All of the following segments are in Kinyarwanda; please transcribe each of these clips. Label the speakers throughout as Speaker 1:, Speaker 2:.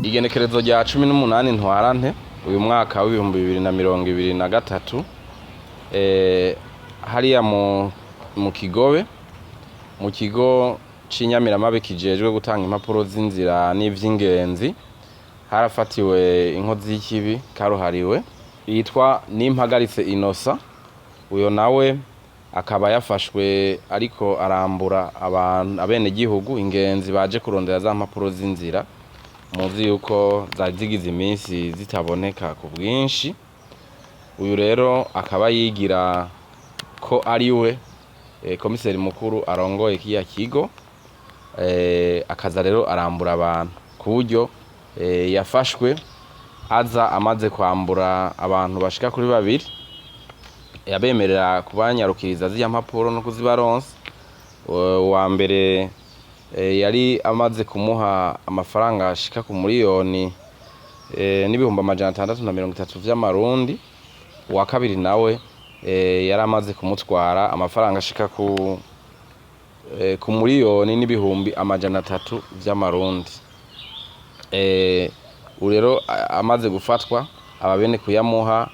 Speaker 1: Igenekerezo rya 18 ntwarante uyu mwaka w'ibihumbi 2023 hariya mu Kigobe mu kigo c'Inyamiramabe kijejwe gutanga impapuro z'inzira n'ivy'ingenzi harafatiwe inkozi y'ikibi karuhariwe yitwa Nimpagaritse Innocent. Uyo nawe akaba yafashwe ariko arambura abene gihugu ingenzi baje kurondera za mpapuro z'inzira, muzi yuko zari zigize iminsi zitaboneka ku bwinshi. Uyu rero akaba yigira ko ari we komiseri mukuru arongoye kiya kigo, akaza rero arambura abantu ku buryo yafashwe aza amaze kwambura abantu bashika kuri babiri, yabemerera kubanyarukiriza z'iya mpapuro no kuzibaronsa. Wa mbere yari amaze kumuha amafaranga ashika ku miliyoni n'ibihumbi 630 vy'amarundi. Uwa kabiri nawe yari amaze kumutwara amafaranga ashika ku miliyoni n'ibihumbi 300 vy'amarundi. Urero amaze gufatwa ababene kuyamuha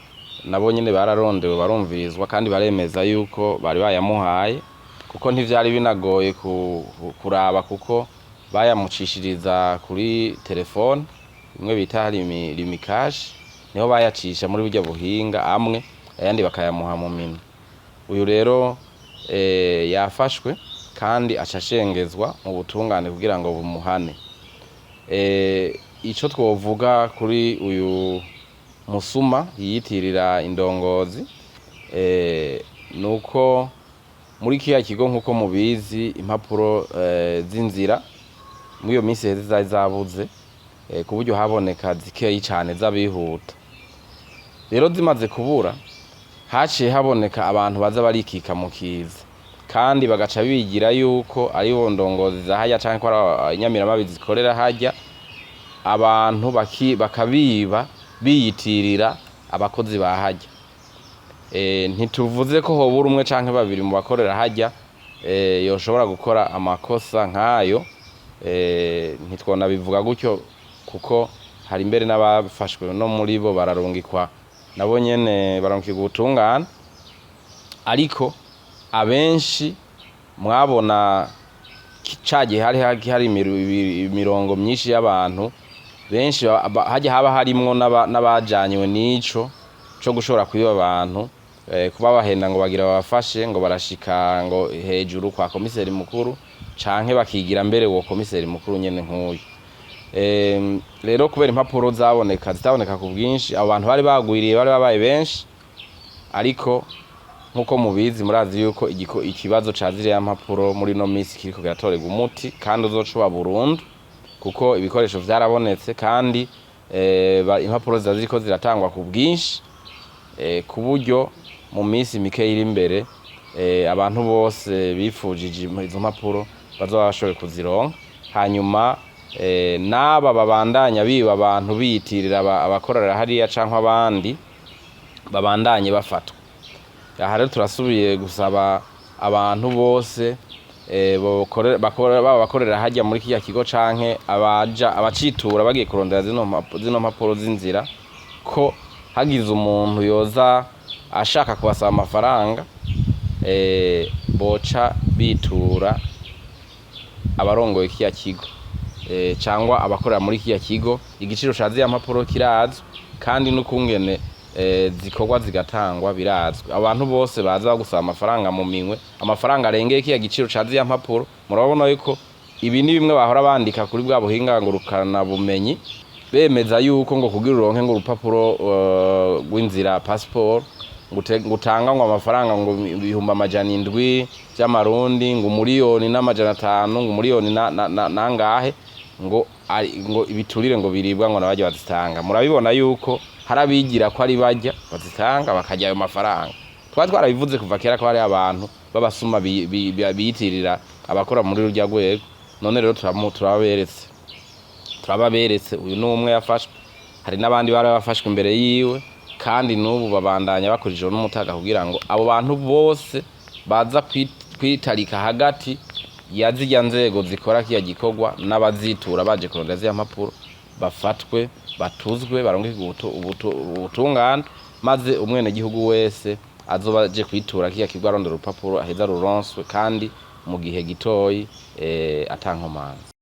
Speaker 1: nabo nyene bararondewe barumvirizwa kandi baremeza yuko bari bayamuhaye, kuko ntivyari binagoye kuraba kuko bayamucishiriza kuri telefone imwe bita limikaje, niho bayacisha muri burya buhinga amwe ayandi bakayamuha mu minwe. Uyu rero yafashwe kandi acashengezwa mu butungane kugira ngo bumuhane. Ico twovuga kuri uyu musuma yiyitirira indongozi nuko muri kiya kigo nkuko mubizi impapuro z'inzira muri iyo minsi heze zari zabuze, ku buryo haboneka zikeyi cane z'abihuta. Rero zimaze kubura haciye haboneka abantu baza barikika mu kiza kandi bagaca bigira yuko ari bo ndongozi za hajya canke ko ari Inyamiramabe zikorera hajya, abantu bakabiba biyitirira abakozi ba hajya. Ntituvuze ko hobura umwe canke babiri mu bakorera hajya yoshobora gukora amakosa nk'ayo, ntitwona bivuga gutyo kuko hari imbere n'abafashwe no muri bo bararungikwa nabo nyene barungikwa ubutungane. Ariko abenshi mwabona cagihe hari imirongo myinshi y'abantu benshi hajya haba harimwo n'abajanywe n'ico co gushobora kwiba abantu, kuba bahenda ngo bagira babafashe ngo barashika ngo hejuru kwa komiseri mukuru canke bakigira mbere uwo komiseri mukuru nyene nk'uyu. Rero kubera impapuro zitaboneka ku bwinshi, abo bantu bari bagwiriye bari babaye benshi. Ariko nkuko mubizi murazi yuko ikibazo ca ziriya mpapuro muri no minsi kiriko kiratorerwa umuti kandi uzocuba burundu, kuko ibikoresho vyarabonetse kandi impapuro ziriko ziratangwa ku bwinshi, ku buryo mu minsi mike iri imbere abantu bose bifujije izo mpapuro bazoba bashoboye kuzironka. Hanyuma n'aba babandanya biba abantu biyitirira abakorera hariya canke abandi babandanye bafatwa. Aha rero turasubiye gusaba abantu bose bakorera hajya muri kiya kigo canke abacitura bagiye kurondera zino mpapuro z'inzira, ko hagize umuntu yoza ashaka kubasaba amafaranga boca bitura abarongoye kiya kigo cyangwa abakorera muri kiya kigo. Igiciro ca ziriya mpapuro kirazwi kandi n'ukungene zikorwa zigatangwa birazwi. Abantu bose baza bagusaba amafaranga mu minwe, amafaranga arengeye kiya giciro ca ziriya mpapuro, murabona yuko ibi ni bimwe bahora bandika kuri bwa buhinga ngurukana bumenyi, bemeza yuko ngo kugira uronke ngo urupapuro rw'inzira passport ngutanga ngo amafaranga ngo 700 vy'amarundi, ngo miliyoni n'500, ngo miliyoni nangahe, ngo ibiturire ngo biribwa ngo nabaje bazitanga. Murabibona yuko harabigira ko ari bajya bazitanga bakajya ayo mafaranga. Twarabivuze kuva kera ko hari abantu babasuma biyitirira abakora muri rurya rwego. None rero turababeretse uyu n'umwe yafashwe, hari n'abandi bari bafashwe imbere yiwe, kandi n'ubu babandanya bakurije n'umutaga kugira ngo abo bantu bose baza kwitarika hagati ya zirya nzego zikora kiya gikorwa n'abazitura baje kurondera ziriya mpapuro bafatwe batuzwe baronke ubutungane maze umwene gihugu wese azoba aje kwitura kiya kigwa arondera urupapuro aheza ruronswe kandi mu gihe gitoyi atankomanzi.